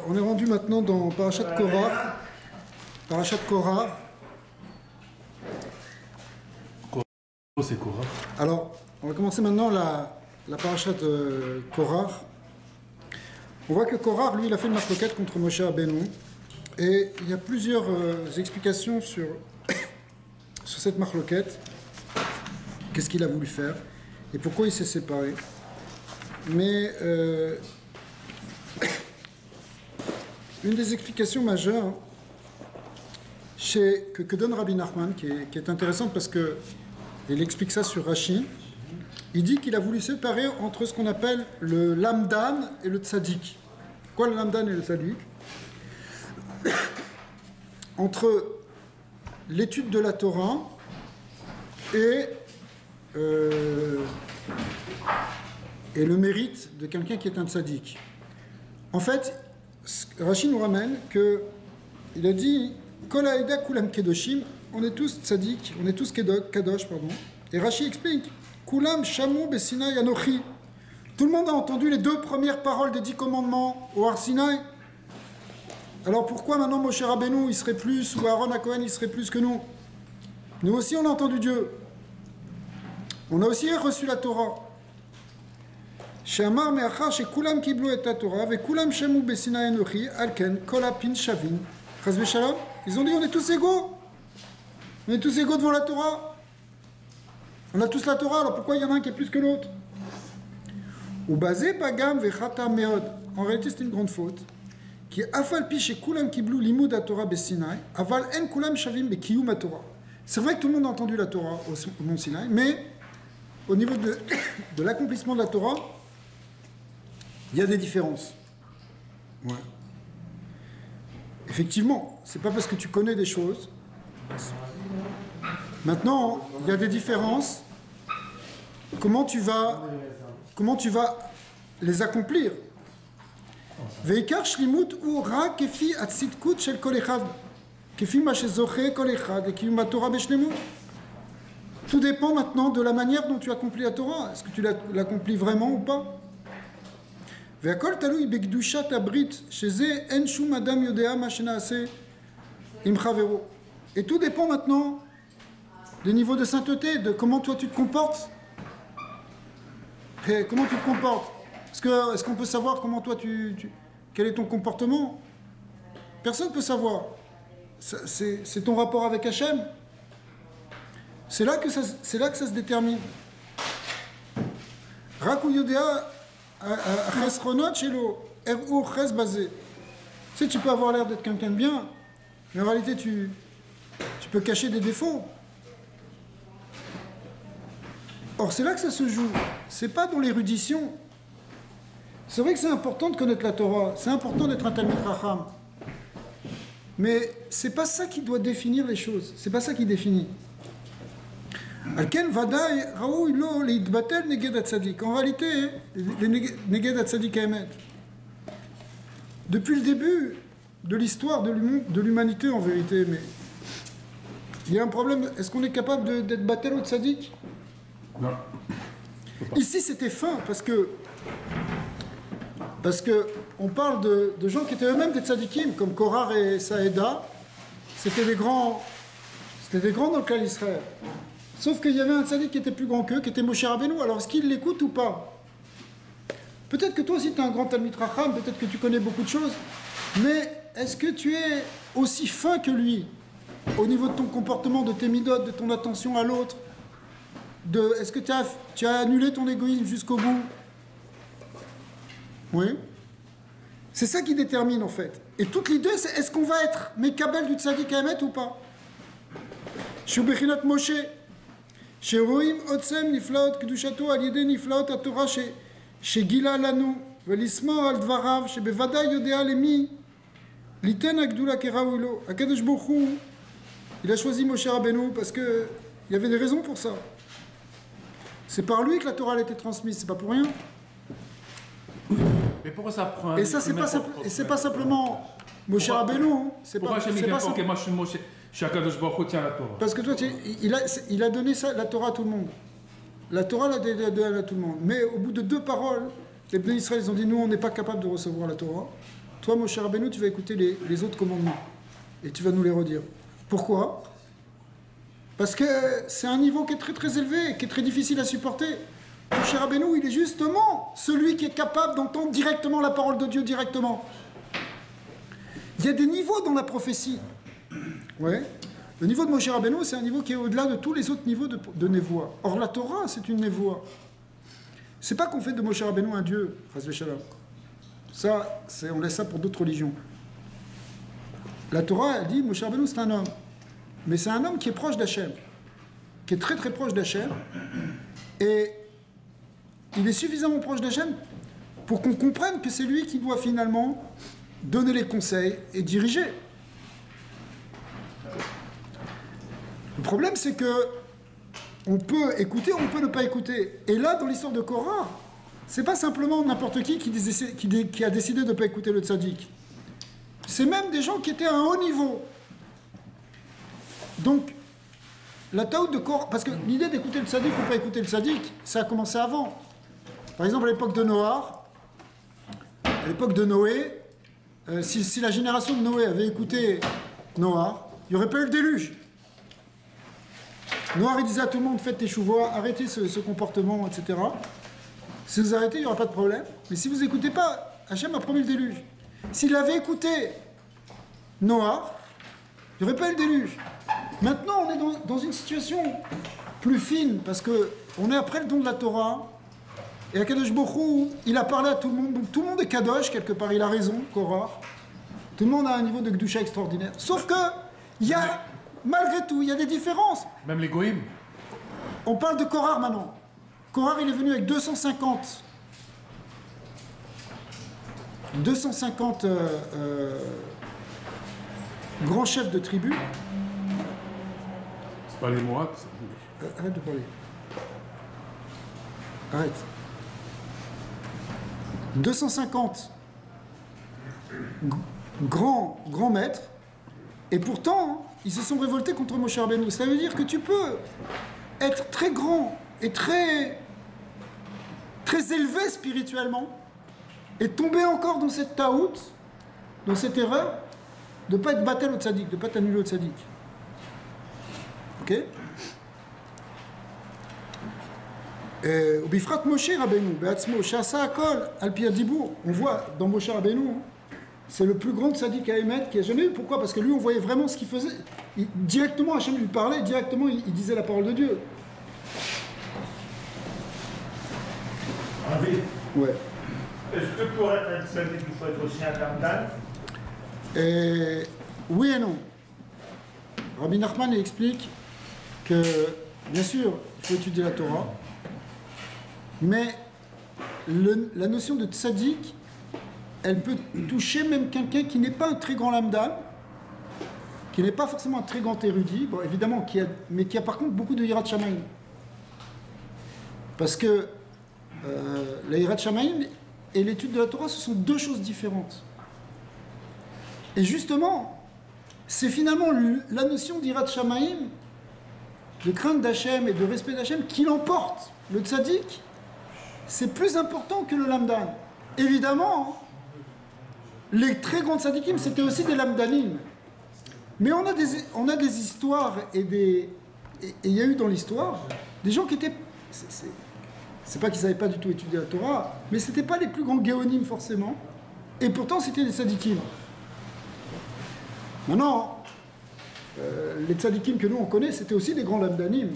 on est rendu maintenant dans Parashat Korach. Parashat Korach. C'est Korach. Alors, on va commencer maintenant la Parashat Korach. On voit que Korach, lui, il a fait une marloquette contre Moshe Rabbeinu. Et il y a plusieurs explications sur cette marloquette. Qu'est-ce qu'il a voulu faire et pourquoi il s'est séparé. Mais une des explications majeures que donne Rabbi Nachman, qui est intéressante parce qu'il explique ça sur Rashi, il dit qu'il a voulu séparer entre ce qu'on appelle le lamdan et le tzaddik. Quoi le lamdan et le tzaddik? Entre l'étude de la Torah et le mérite de quelqu'un qui est un tzaddik. En fait, Rashi nous ramène qu'il a dit Kol ha'eda kulam kedoshim, on est tous tzaddik, on est tous kadosh, pardon. Et Rashi explique Kulam shamu besinai anochi. Tout le monde a entendu les deux premières paroles des 10 commandements au Har Sinaï. Alors pourquoi maintenant Moshe Rabbeinu il serait plus, ou Aaron HaKohen il serait plus que nous? Nous aussi on a entendu Dieu. On a aussi reçu la Torah. She'amar me'achar she'kulam kiblu et Torah ve'kulam shamu besinai anochi alken kol ha'pin shavin. Chas v'shalom. Ils ont dit on est tous égaux. On est tous égaux devant la Torah. On a tous la Torah, alors pourquoi il y en a un qui est plus que l'autre? Ou basé pagam vechata meod. En réalité c'est une grande faute. Qui est afal pi shekulam kiblu limud Torah besinai aval en kulam shavim bekiyum Torah. C'est vrai que tout le monde a entendu la Torah au mont Sinaï, mais au niveau de l'accomplissement de la Torah, il y a des différences. Ouais. Effectivement, c'est pas parce que tu connais des choses. Maintenant, il y a des différences. Comment tu vas les accomplir? Veikar shlimut u ra kefi atzidkut shel kol echad, kefi ma shezoche kol echad et kiyum Torah beshlemut. Tout dépend maintenant de la manière dont tu accomplis la Torah. Est-ce que tu l'accomplis vraiment ou pas? Ve'akol talui bekdushat abrit sheze en shum adam yodea ma shenaase im chavero. Et tout dépend maintenant des niveaux de sainteté, de comment toi tu te comportes. Et comment tu te comportes? Est-ce qu'on peut savoir comment toi quel est ton comportement? Personne ne peut savoir. C'est ton rapport avec Hachem. C'est là que ça se détermine. Raku yodea chesronot shelo eru ches basé. Tu sais, tu peux avoir l'air d'être quelqu'un de bien, mais en réalité tu peux cacher des défauts. Or c'est là que ça se joue. C'est pas dans l'érudition. C'est vrai que c'est important de connaître la Torah, c'est important d'être un Talmid Chacham. Mais c'est pas ça qui doit définir les choses, c'est pas ça qui définit. Alken vadaï raoui lo leitbatel neged hatzadik. En réalité, les neged hatzadik haemet. Depuis le début de l'histoire de l'humanité en vérité, mais il y a un problème. Est-ce qu'on est capable d'être batel au tzadik? Non. Ici c'était fin parce que on parle de gens qui étaient eux-mêmes des tzadikim, comme Korach et Saïda. C'était des grands dans le clan d'Israël. Sauf qu'il y avait un tzadik qui était plus grand qu'eux, qui était Moshe Rabbeinu. Alors est-ce qu'il l'écoute ou pas? Peut-être que toi aussi tu es un grand Talmid Chacham, peut-être que tu connais beaucoup de choses, mais est-ce que tu es aussi fin que lui au niveau de ton comportement, de tes midotes, de ton attention à l'autre? Est-ce que tu as annulé ton égoïsme jusqu'au bout? Oui. C'est ça qui détermine en fait. Et toute l'idée c'est est-ce qu'on va être Mekabel du Tzadik Haemet ou pas? Shubechinat Moshe. Sheroim otsem niflaot kedushato al yedei niflaot haTorah shegila lanu velismor al dvarav shebevadai yodea lemi liten agdula keraou lo. HaKadosh Baruch Hu, il a choisi Moshe Rabbeinu parce que il y avait des raisons pour ça. C'est par lui que la Torah a été transmise, c'est pas pour rien. Mais pourquoi ça prend? Et ça, c'est pas simplement Moshe Rabbeinu. Pourquoi j'ai pas ça? Moi, je suis HaKadosh Baruch Hu, tiens la Torah. Parce que toi, il a donné ça, la Torah à tout le monde. La Torah l'a donné à tout le monde. Mais au bout de 2 paroles, les Bnei Israël ils ont dit nous, on n'est pas capable de recevoir la Torah. toi, Moshe Rabbeinu, tu vas écouter les autres commandements. Et tu vas nous les redire. Pourquoi? Parce que c'est un niveau qui est très très élevé, qui est très difficile à supporter. Moshe Rabbeinu, il est justement celui qui est capable d'entendre directement la parole de Dieu directement. Il y a des niveaux dans la prophétie. Ouais. Le niveau de Moshe Rabbeinu, c'est un niveau qui est au-delà de tous les autres niveaux de névoie. Or, la Torah, c'est une névoie. C'est pas qu'on fait de Moshe Rabbeinu un dieu, Chas v'Shalom. Ça, on laisse ça pour d'autres religions. La Torah, elle dit, Moshe Rabbeinu, c'est un homme. Mais c'est un homme qui est proche d'Hachem, qui est très très proche d'Hachem. Et il est suffisamment proche d'Hachem pour qu'on comprenne que c'est lui qui doit finalement donner les conseils et diriger. Le problème, c'est que on peut écouter, on peut ne pas écouter. Et là, dans l'histoire de Korah, c'est pas simplement n'importe qui a décidé de ne pas écouter le tzaddik. C'est même des gens qui étaient à un haut niveau. Donc, la taout de Korah, parce que l'idée d'écouter le tzaddik ou pas écouter le tzaddik, ça a commencé avant. Par exemple, à l'époque de Noah, à l'époque de Noé, si la génération de Noé avait écouté Noah, il n'y aurait pas eu le déluge. Noah, il disait à tout le monde, faites tes chouvois, arrêtez ce comportement, etc. Si vous arrêtez, il n'y aura pas de problème. Mais si vous n'écoutez pas, Hachem a promis le déluge. S'il avait écouté Noah, il n'y aurait pas eu le déluge. Maintenant, on est dans une situation plus fine, parce qu'on est après le don de la Torah, et Akadosh Baruch Hu, il a parlé à tout le monde, donc tout le monde est Kadosh, quelque part, il a raison, Korah. Tout le monde a un niveau de Gdusha extraordinaire. Sauf que, il y a, malgré tout, il y a des différences. Même les goïms. On parle de Korah maintenant. Korah, il est venu avec 250 grands chefs de tribus. C'est pas les Moab. Arrête de parler. Arrête. 250 grands maîtres, et pourtant, ils se sont révoltés contre Moshe Rabbeinu. Ça veut dire que tu peux être très grand et très élevé spirituellement, et tomber encore dans cette taout, dans cette erreur, de ne pas être battel au tzaddik, de ne pas t'annuler au tzaddik. Ok? Bifrat Moshe Rabbeinu, Be'atzmo, Shasa Akol, Al-Pi Hadibour. On voit dans Moshe Rabbeinu, c'est le plus grand tzaddik à émettre qu'il y a jamais eu. Pourquoi? Parce que lui, on voyait vraiment ce qu'il faisait. Directement, Hachem lui parlait, directement, il disait la parole de Dieu. Ravi, Ouais. est-ce que pour être un tzaddik, il faut être aussi un lamdan? Oui et non. Rabbi Nachman explique que, bien sûr, il faut étudier la Torah, mais la notion de tzaddik, elle peut toucher même quelqu'un qui n'est pas un très grand lamdan, qui n'est pas forcément un très grand érudit, bon, évidemment, mais qui a par contre beaucoup de hirat shamayim. Parce que la hirat shamayim et l'étude de la Torah, ce sont deux choses différentes. Et justement, c'est finalement la notion d'hirat shamayim, de crainte d'Hachem et de respect d'Hachem, qui l'emporte. Le tzaddik, c'est plus important que le lamdan. Évidemment, les très grands tzaddikim, c'était aussi des lamdanim. Mais on a des histoires et il y a eu dans l'histoire des gens qui étaient... C'est pas qu'ils n'avaient pas du tout étudié la Torah, mais c'était pas les plus grands géonim forcément. Et pourtant, c'était des tzaddikim. Maintenant, les tzaddikim que nous on connaît, c'était aussi des grands lamdanim.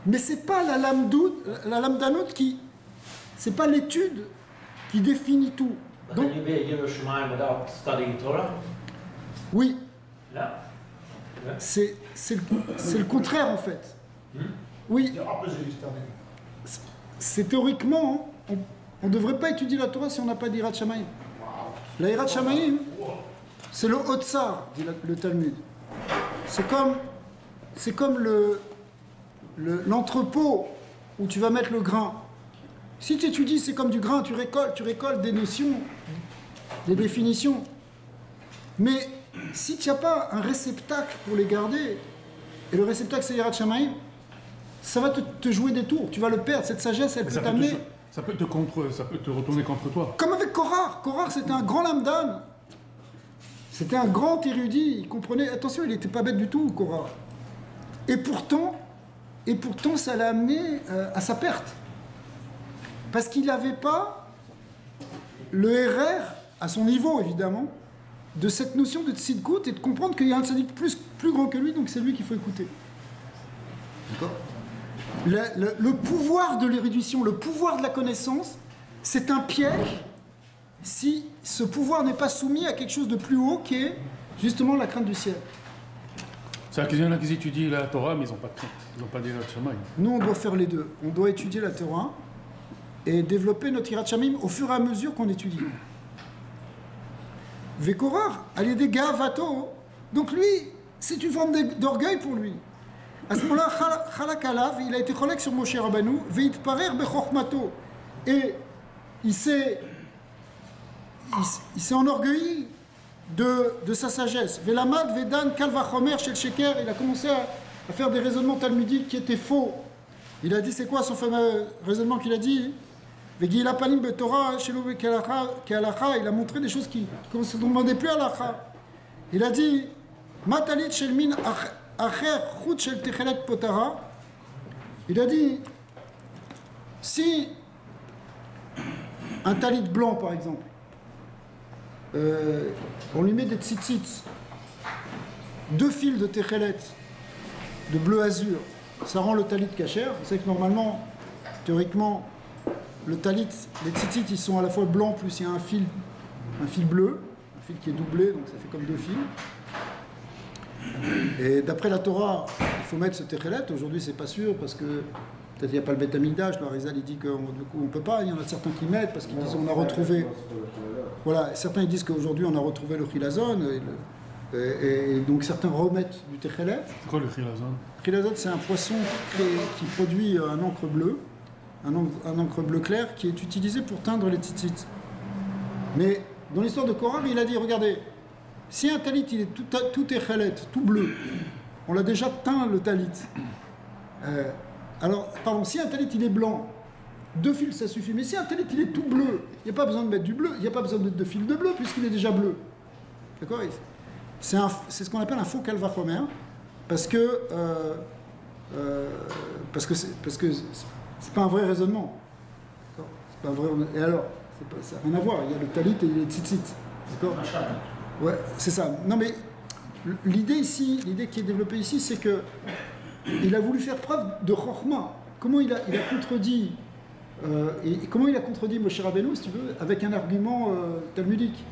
Mais c'est pas la lamdanout qui... C'est pas l'étude qui définit tout. Donc, Can you be a Yerushalayim without studying Torah? oui, No. No. c'est le contraire en fait. Oui, The opposite is coming. c'est théoriquement, on ne devrait pas étudier la Torah si on n'a pas d'Hirat Shamayim. La Hirat Shamayim, c'est le Hotsar, dit le Talmud. C'est comme l'entrepôt où tu vas mettre le grain. Si tu étudies, c'est comme du grain, tu récoltes des notions, des définitions. Mais si tu n'as pas un réceptacle pour les garder, et le réceptacle c'est Hirat Shamayim, ça va te jouer des tours, tu vas le perdre. Cette sagesse, elle peut t'amener Ça peut te retourner contre toi. Comme avec Korah. Korah, c'était un grand lamdan. C'était un grand érudit. Il comprenait. Attention, il n'était pas bête du tout, Korah. Et pourtant, ça l'a amené à sa perte. Parce qu'il n'avait pas le RR, à son niveau évidemment, de cette notion de tzidkout et de comprendre qu'il y a un tzaddik plus grand que lui, donc c'est lui qu'il faut écouter. D'accord ? Le pouvoir de l'érudition, le pouvoir de la connaissance, c'est un piège si ce pouvoir n'est pas soumis à quelque chose de plus haut qui est justement la crainte du ciel. C'est-à-dire qu'il y en a qui étudient la Torah, mais ils n'ont pas de crainte. Ils n'ont pas d'Yirat Shamayim. Nous, on doit faire les deux. On doit étudier la Torah et développer notre Yirat Shamayim au fur et à mesure qu'on étudie. Vekorar, des Gavato. Donc lui, c'est une forme d'orgueil pour lui. À ce moment-là, Chalak Alav, il a été collègue sur Moshe Rabbeinu, Veit Parer Bechormato. Et il s'est enorgueilli de sa sagesse. Velamad Vedan Kalvachomer Shel Sheker, il a commencé à faire des raisonnements talmudiques qui étaient faux. Il a dit, c'est quoi son fameux raisonnement qu'il a dit? Vegila Panim Betorah Shelo Kealacha, il a montré des choses qui ne se demandaient plus à l'Acha. Il a dit, Matalit Shelmin Acher Chut Shel Techelet Potara. Il a dit, si un talit blanc par exemple, on lui met des tzitzit, 2 fils de techelet, de bleu azur, ça rend le talit kasher. Vous savez que normalement, théoriquement, le talit, les tzitzit, ils sont à la fois blancs, plus il y a un fil bleu, un fil qui est doublé, donc ça fait comme 2 fils. Et d'après la Torah, il faut mettre ce techelet. Aujourd'hui, c'est pas sûr, parce que peut-être il n'y a pas le Beth Amikdash. Le Harizal, il dit qu'on ne peut pas. Il y en a certains qui mettent, parce qu'ils disent qu'on a retrouvé... Voilà, certains ils disent qu'aujourd'hui on a retrouvé le chilazon, et donc certains remettent du techelet. C'est quoi le chilazon? Le chilazon, c'est un poisson qui produit un encre bleue, un encre bleu clair, qui est utilisé pour teindre les tzitzit. Mais dans l'histoire de Korah, il a dit, regardez, si un talit il est tout techelet, tout bleu, on l'a déjà teint le talit. Si un talit il est blanc, 2 fils ça suffit, mais si un talit il est tout bleu, il n'y a pas besoin de mettre du bleu, il n'y a pas besoin de mettre 2 fils de bleu puisqu'il est déjà bleu. D'accord? C'est ce qu'on appelle un faux kalvachomer, parce que c'est pas un vrai raisonnement. C'est pas un vrai. Et alors, ça n'a rien à voir. Il y a le talit et les tzitzit. D'accord? Ouais, c'est ça. Non mais l'idée qui est développée ici, c'est que il a voulu faire preuve de chokhma. Comment il a contredit et comment il a contredit Moshe Rabbeinu, si tu veux, avec un argument talmudique.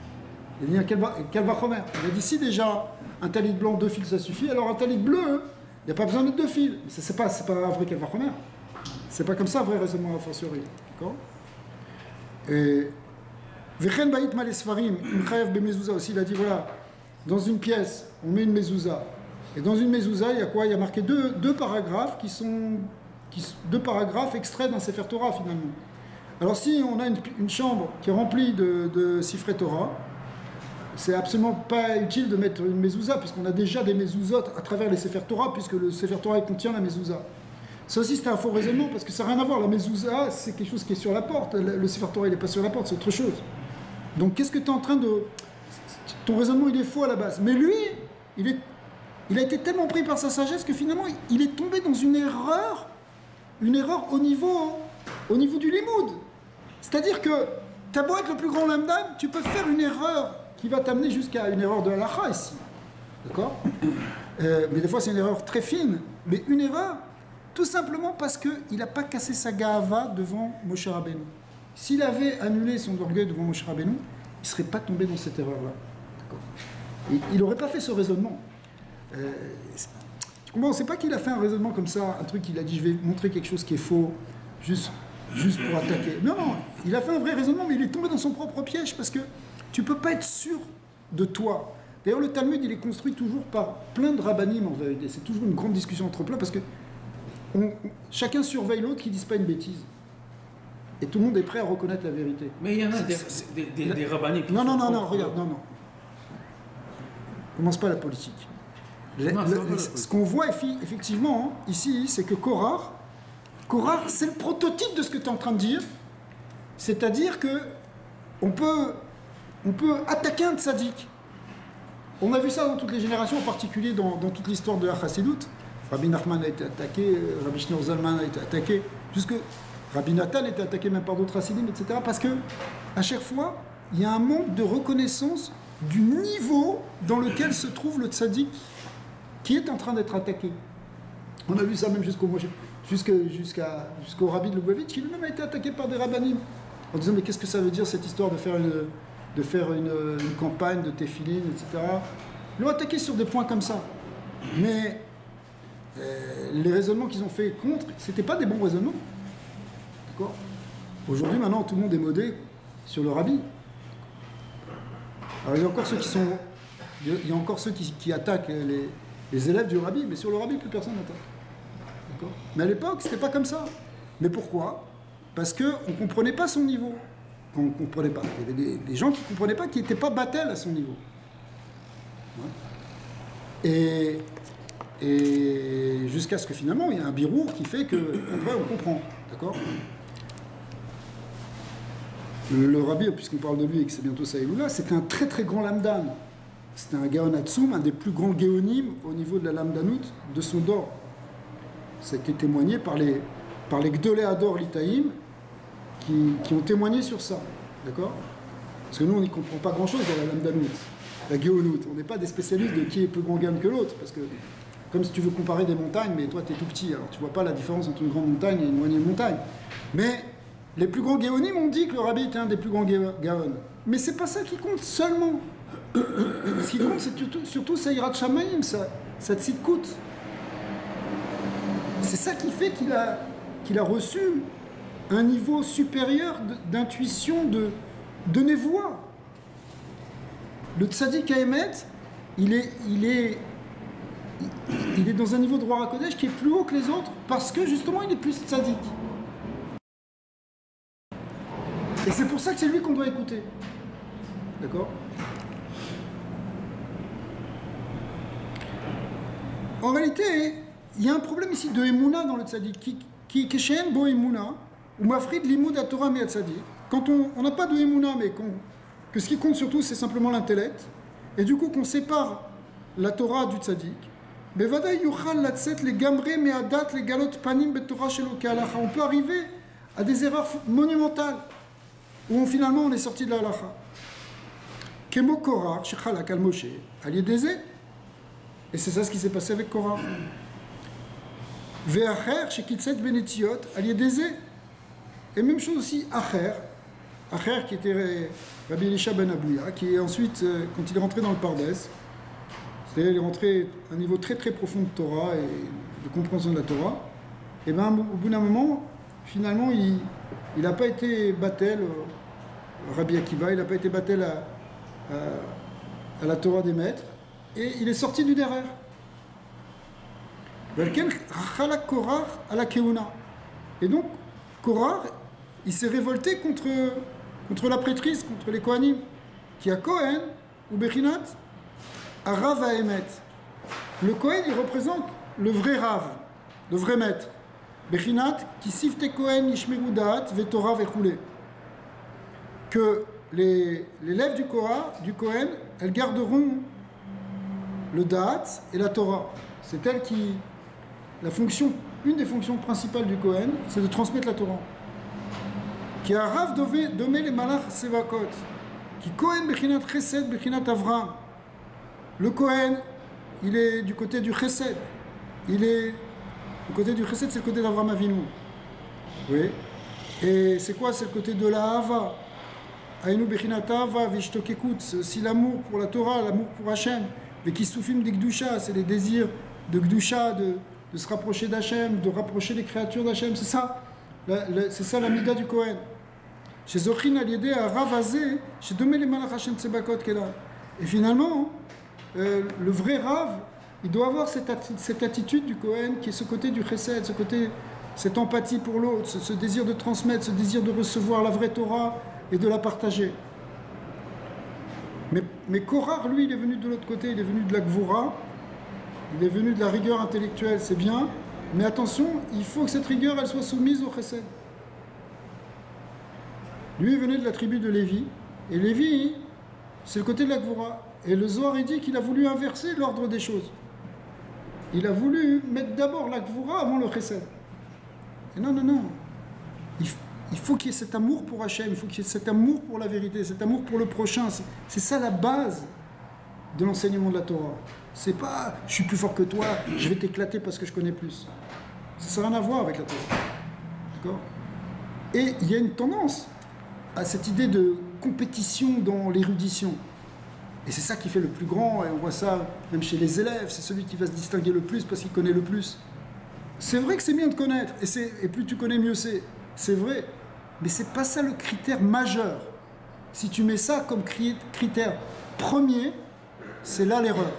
Il a dit un kalvachomer. Il a dit, si déjà un talit blanc, 2 fils ça suffit, alors un talit bleu, il n'y a pas besoin de 2 fils. Mais c'est pas un vrai kalvachomer. C'est pas comme ça un vrai raisonnement a fortiori. D'accord? Et Vechen Baït Malesfarim, Imchayev Bemezouza aussi, il a dit, voilà, dans une pièce, on met une mezouza. Et dans une mezouza, il y a quoi? Il y a marqué deux paragraphes qui sont 2 paragraphes extraits d'un Sefer Torah finalement. Alors si on a une chambre qui est remplie de Sifrei Torah, c'est absolument pas utile de mettre une mezouza, puisqu'on a déjà des mezouzot à travers les Sefer Torah, puisque le Sefer Torah contient la mezouza. Ça aussi c'était un faux raisonnement, parce que ça n'a rien à voir. La mezouza, c'est quelque chose qui est sur la porte. Le Sefer Torah, il n'est pas sur la porte, c'est autre chose. Donc qu'est-ce que tu es en train de... Ton raisonnement, il est faux à la base. Mais lui, il a été tellement pris par sa sagesse que finalement, il est tombé dans une erreur au niveau du limoud. C'est-à-dire que t'as beau être le plus grand lambda, tu peux faire une erreur qui va t'amener jusqu'à une erreur de halakha ici. D'accord? Mais des fois, c'est une erreur très fine. Mais une erreur, tout simplement parce qu'il n'a pas cassé sa gahava devant Moshe Rabbeinu. S'il avait annulé son orgueil devant Moshe Rabbeinu, il ne serait pas tombé dans cette erreur-là. D'accord? Il n'aurait pas fait ce raisonnement. Tu comprends? C'est pas qu'il a fait un raisonnement comme ça, un truc, il a dit je vais montrer quelque chose qui est faux, juste pour attaquer. Non, il a fait un vrai raisonnement, mais il est tombé dans son propre piège, parce que tu peux pas être sûr de toi. D'ailleurs, le Talmud, il est construit toujours par plein de rabbanim en vérité. C'est toujours une grande discussion entre plein, parce que chacun surveille l'autre qui ne dise pas une bêtise. Et tout le monde est prêt à reconnaître la vérité. Mais il y en a des rabbanim qui Non, regarde, non. Commence pas la politique. Ce qu'on voit effectivement ici, c'est que Korah, c'est le prototype de ce que tu es en train de dire, C'est-à-dire que on peut attaquer un tzaddik. On a vu ça dans toutes les générations, en particulier dans toute l'histoire de la Chassidoute. Rabbi Nachman a été attaqué, Rabbi Shneur Zalman a été attaqué, jusque Rabbi Nathan a été attaqué même par d'autres Chassidim, etc. Parce que à chaque fois, il y a un manque de reconnaissance du niveau dans lequel se trouve le tzaddik qui est en train d'être attaqué. On a vu ça même jusqu'au Rabbi de Lubavitch, qui lui-même a été attaqué par des rabbanim, en disant mais qu'est-ce que ça veut dire cette histoire de faire une campagne de téphilines, etc. Ils l'ont attaqué sur des points comme ça. Mais les raisonnements qu'ils ont fait contre, c'était pas des bons raisonnements. D'accord ? Aujourd'hui, maintenant, tout le monde est modé sur le rabbi. Alors il y a encore ceux qui attaquent les élèves du rabbi, mais sur le rabbi, plus personne n'attaque. D'accord ? Mais à l'époque, c'était pas comme ça. Mais pourquoi ? Parce qu'on ne comprenait pas son niveau. On ne comprenait pas. Il y avait des gens qui ne comprenaient pas, qui n'étaient pas battel à son niveau. Ouais. Et jusqu'à ce que finalement, il y ait un birour qui fait qu'on comprend. D'accord ? Le rabbi, puisqu'on parle de lui et que c'est bientôt Saïloula, c'était un très très grand lamdan. C'était un Gaon Hatsum, un des plus grands géonim au niveau de la lamdanout de son dor. Ça a été témoigné par les Gdolé Ador Litaïm qui ont témoigné sur ça. D'accord ? Parce que nous, on n'y comprend pas grand-chose dans la lamdanout, la géonout. On n'est pas des spécialistes de qui est plus grand gamme que l'autre. Parce que, comme si tu veux comparer des montagnes, mais toi, tu es tout petit, alors tu vois pas la différence entre une grande montagne et une moyenne montagne. Mais les plus grands géonim ont dit que le rabbi était un des plus grands gaon. Mais c'est pas ça qui compte seulement. Ce qui compte, c'est surtout Saïrat Shamaïm, ça tzidkout. C'est ça qui fait qu'il a reçu un niveau supérieur d'intuition, de névoie. Le tzaddik Haemet, il est dans un niveau de Roi HaKodesh qui est plus haut que les autres parce que justement il est plus tzaddik. Et c'est pour ça que c'est lui qu'on doit écouter. D'accord ? En réalité, il y a un problème ici de Emouna dans le tzaddik, qui Keshen Bo Emouna, ou Mafrid Limud à Torah Mi Tzaddik. Quand on n'a pas de Emouna, mais que ce qui compte surtout, c'est simplement l'intellect, et du coup qu'on sépare la Torah du tzaddik, Bevadai Yuchal Latzet les Gamre Meadat les Galot Panim Betorah Shelo Ke'alacha. On peut arriver à des erreurs monumentales, où finalement on est sorti de la halacha. Kemo Korah, Shechalak al Moshe, Aliedeze. Et c'est ça ce qui s'est passé avec Korah. Ve'acher, Shekitzet Benetiot, Aliedeze. Et même chose aussi, Acher qui était Rabbi Elisha ben Abouya, qui est ensuite, quand il est rentré dans le Pardes, c'est-à-dire il est rentré à un niveau très très profond de Torah et de compréhension de la Torah, et bien au bout d'un moment, finalement, il n'a pas été battel, Rabbi Akiva, il n'a pas été battel à la Torah des maîtres, et il est sorti d'une erreur. Et donc, Korah, il s'est révolté contre la prêtrise, contre les Kohanim, qui a Kohen ou Bechinat, à Rav Haemet. Le Kohen, il représente le vrai Rav, le vrai maître. Bechinat, qui sifte Kohen, Yishmeru Da'at, Vetorah, Vechoulé. Que les élèves du Kohen, elles garderont le Da'at et la Torah. C'est elle qui. Une des fonctions principales du Kohen, c'est de transmettre la Torah. Qui a Rav domé les Malach Sevakot. Qui Kohen Bechinat Chesed, Bechinat Avram. Le Kohen, il est du côté du Chesed. Du côté du Chesed, c'est le côté d'Avram Avinu. Oui. Et c'est quoi? C'est le côté de la Hava. Aïnou Bechinat Hava, Vishtokekut. C'est aussi l'amour pour la Torah, l'amour pour Hachem. Vekisufim de Gdusha, c'est les désirs de Gdusha, de se rapprocher d'Hachem, de rapprocher les créatures d'Hachem. C'est ça. C'est ça la mida du Kohen. Chez Zochin Aliédé à Ravazé, chez Domé les Malach Hachem Tsebakot Kela. Et finalement, le vrai Rav, il doit avoir cette attitude du Kohen qui est ce côté du Chesed, cette empathie pour l'autre, ce désir de transmettre, ce désir de recevoir la vraie Torah et de la partager. Mais Korah, lui, il est venu de l'autre côté, il est venu de la Gvura, il est venu de la rigueur intellectuelle, c'est bien, mais attention, il faut que cette rigueur, elle soit soumise au Chesed. Lui, il venait de la tribu de Lévi. Et Lévi, c'est le côté de la Gvoura. Et le Zohar, il dit qu'il a voulu inverser l'ordre des choses. Il a voulu mettre d'abord la Gvoura avant le Chesed. Et non, non, non. Il faut qu'il y ait cet amour pour Hachem, il faut qu'il y ait cet amour pour la vérité, cet amour pour le prochain. C'est ça la base de l'enseignement de la Torah. C'est pas « je suis plus fort que toi, je vais t'éclater parce que je connais plus ». Ça n'a rien à voir avec la Torah. D'accord ? Et il y a une tendance à cette idée de compétition dans l'érudition. Et c'est ça qui fait le plus grand, et on voit ça même chez les élèves, c'est celui qui va se distinguer le plus parce qu'il connaît le plus. C'est vrai que c'est bien de connaître, et plus tu connais, mieux c'est vrai. Mais c'est pas ça le critère majeur. Si tu mets ça comme critère premier, c'est là l'erreur.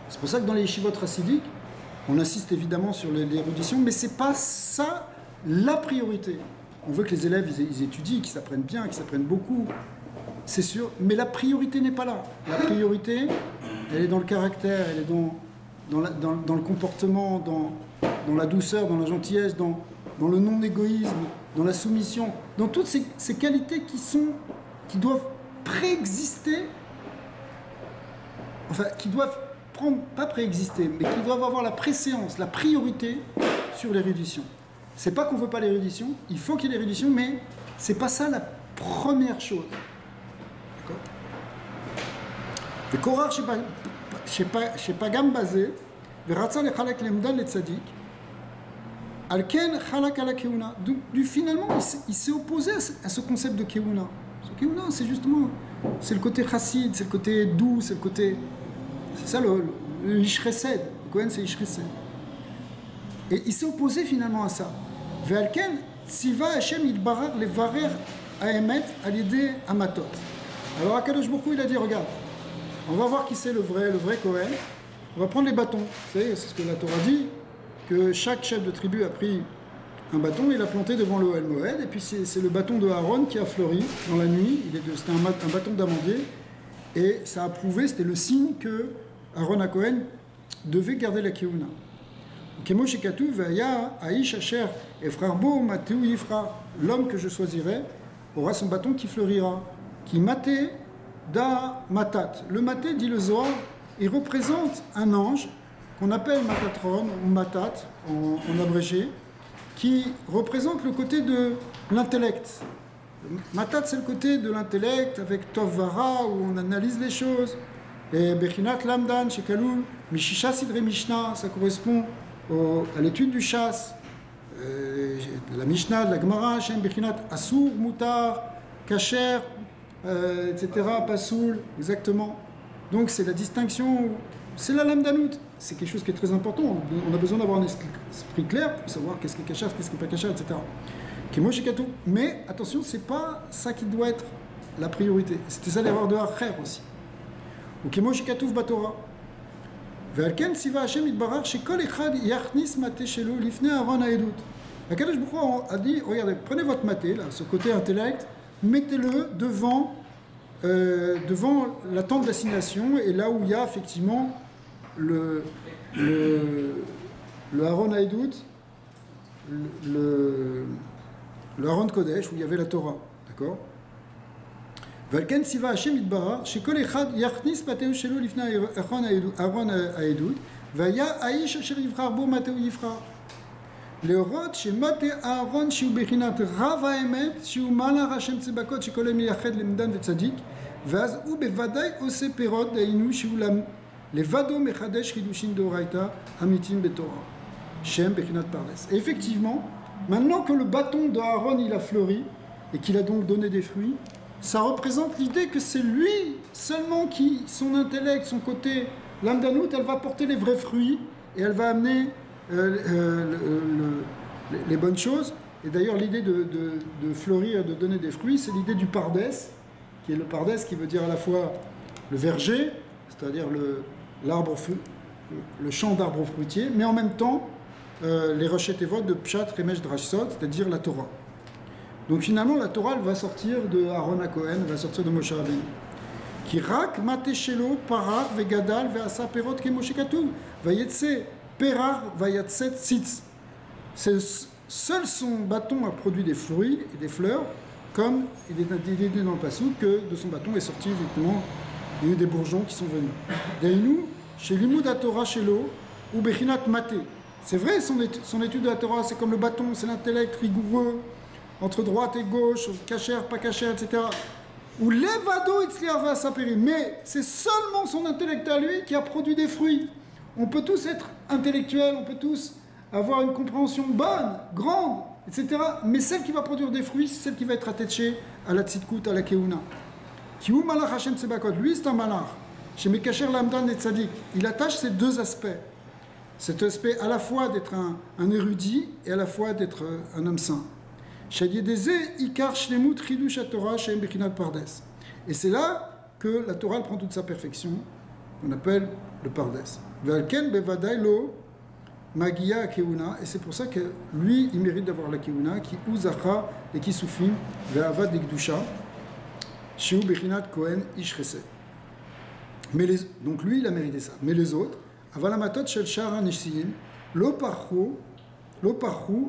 C'est pour ça que dans les yeshivot chassidiques, on insiste évidemment sur l'érudition, mais c'est pas ça la priorité. On veut que les élèves ils étudient, qu'ils s'apprennent bien, qu'ils s'apprennent beaucoup. C'est sûr, mais la priorité n'est pas là. La priorité, elle est dans le caractère, elle est dans le comportement, dans la douceur, dans la gentillesse, dans le non-égoïsme, dans la soumission, dans toutes ces qualités qui doivent préexister, enfin, qui doivent pas préexister, mais qui doivent avoir la préséance, la priorité sur l'érudition. C'est pas qu'on veut pas l'érudition, il faut qu'il y ait l'érudition, mais c'est pas ça la première chose. D'accord ? וקורח שפגם בזה ורצה לחלק למדן לצדיק על כן חלק על הכהונה. Donc finalement il s'est opposé à ce concept de Keuna. Ce Keuna c'est justement c'est le côté chassid, c'est le côté doux, c'est ça le ish chesed. Le Kohen c'est ish chesed. Et il s'est opposé finalement à ça. ועל כן ציווה השם יתברך לברר האמת על ידי המתות. Alors Akadosh Baruch Hu, il a dit, regarde, on va voir qui c'est le vrai Kohen, on va prendre les bâtons. Vous savez, c'est ce que la Torah dit, que chaque chef de tribu a pris un bâton et l'a planté devant le Ohel Moed, et puis c'est le bâton de Aaron qui a fleuri dans la nuit, c'était un bâton d'amandier, et ça a prouvé, c'était le signe que Aaron à Kohen devait garder la Keuna. L'homme que je choisirai aura son bâton qui fleurira. Qui maté da matat. Le maté, dit le Zohar, il représente un ange qu'on appelle matatron ou matat en abrégé, qui représente le côté de l'intellect. Matat, c'est le côté de l'intellect avec Tov Vara, où on analyse les choses. Et Bechinat Lamdan, chez Kaloul, Mishisha Sidre Mishnah, ça correspond à l'étude du chasse, de la Mishnah, de la Gemara, Shem Bechinat Asur, Mutar, Kacher, etc., Pasoul, exactement. Donc c'est la distinction, c'est la lamdanout. C'est quelque chose qui est très important. On a besoin d'avoir un esprit clair pour savoir qu'est-ce qui est kachar, qu'est-ce qui n'est pas kachar, etc. Mais attention, c'est pas ça qui doit être la priorité. C'était ça l'erreur de Acher aussi. Ou Kemo Shikatouf Batora. Ve'alken siva Hashem itbarar shekol echad yachnis maté shelo lifnei Aaron haedut. Akadosh Baruch Hu a dit, regardez, prenez votre maté, là, ce côté intellect, mettez-le devant la tente d'assignation, et là où il y a effectivement le Aaron Haïdout, le Aaron Kodesh, où il y avait la Torah. D'accord ? Valken siva Hashem itbarar, shekol echad yachnis mateu shelo lifnei Aaron Haïdout, vaya aish asher yivchar bo mateu yivchar. להורות שמטה אהרון שהוא בחינת רב האמת שהוא מעלה השם צבקות שכל מייחד למדן וצדיק ואז הוא בוודאי עושה פירות דהיינו שהוא לבדו מחדש חידושים דאורייתא אמיתיים בתורה שם בחינת פרדס. Et effectivement, maintenant que le bâton d'Aaron il a fleuri et qu'il a donc donné des fruits, ça représente l'idée que c'est lui seulement qui, son intellect, son côté l'amdanout, elle va porter les vrais fruits et elle va amener les bonnes choses. Et d'ailleurs l'idée de fleurir, de donner des fruits, c'est l'idée du pardès, qui est le pardès qui veut dire à la fois le verger, c'est-à-dire le champ d'arbres fruitiers, mais en même temps les rochets évot de Pshat, Remesh, Drashsot, c'est-à-dire la Torah. Donc finalement la Torah elle va sortir de Aaron à Kohen, elle va sortir de Moshe Rabbeinu. Qui rak mateshelo parar vegadal veasa perot ke Moshe katuv vayetse Perar vayatset sitz. Seul son bâton a produit des fruits et des fleurs, comme il est dit dans le passage que de son bâton est sorti effectivement, il y a eu des bourgeons qui sont venus. Daïnou, chez Limud Torah chez l'eau, ou Bechinat Maté. C'est vrai, son étude de la Torah, c'est comme le bâton, c'est l'intellect rigoureux, entre droite et gauche, cachère, pas cachère, etc. Ou Levado Itzliava Saperi. Mais c'est seulement son intellect à lui qui a produit des fruits. On peut tous être intellectuels, on peut tous avoir une compréhension bonne, grande, etc. Mais celle qui va produire des fruits, c'est celle qui va être attachée à la tzidkut, à la keuna. Kiou malach Hashem Tsebakot, lui c'est un malach. Chez Mekacher Lamdan et Tzadik, il attache ces deux aspects. Cet aspect à la fois d'être un érudit et à la fois d'être un homme saint. Chez Yedeze, Ikar Shlemut Chidush Torah chez Bechinat Pardes. Et c'est là que la Torah prend toute sa perfection, qu'on appelle le Pardes. Ve'alken bevadai lo Magia Keuna, et c'est pour ça que lui, il mérite d'avoir la Keuna, qui Uzacha et qui Soufim, Ve'avad Dikdusha, Sheu Bechinat Kohen Ish Chesed. Donc lui, il a mérité ça. Mais les autres, Avalamatot Shel Shara Nishsiyim, Lo Parchu,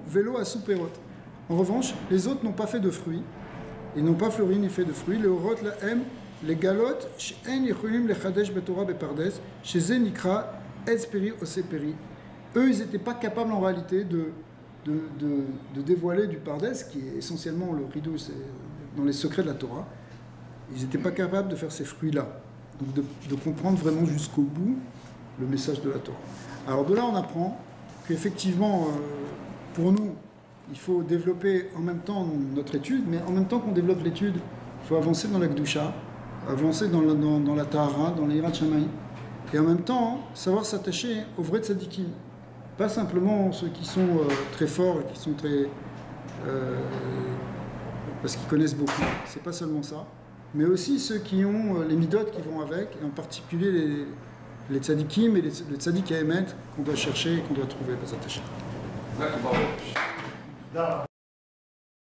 Velo Asuperot. En revanche, les autres n'ont pas fait de fruits, ils n'ont pas fleuri ni fait de fruits. Les Orot Lahem, les Galot, She'en Yechulim Lechadesh Betorah Bepardes, chez Zenikra, Esperi Oseperi. Eux, ils n'étaient pas capables en réalité de dévoiler du Pardes, qui est essentiellement le rideau, c'est dans les secrets de la Torah. Ils n'étaient pas capables de faire ces fruits-là. Donc de comprendre vraiment jusqu'au bout le message de la Torah. Alors de là, on apprend qu'effectivement, pour nous, il faut développer en même temps notre étude, mais en même temps qu'on développe l'étude, il faut avancer dans la Gdusha, avancer dans la Tahara, dans l'Irat Shamaï, et en même temps, savoir s'attacher aux vrais tzadikim. Pas simplement ceux qui sont très forts et qui sont très... parce qu'ils connaissent beaucoup, c'est pas seulement ça, mais aussi ceux qui ont les midotes qui vont avec, et en particulier les tzadikim et les tzadik à émettre qu'on doit chercher et qu'on doit trouver. Pas s'attacher. Da.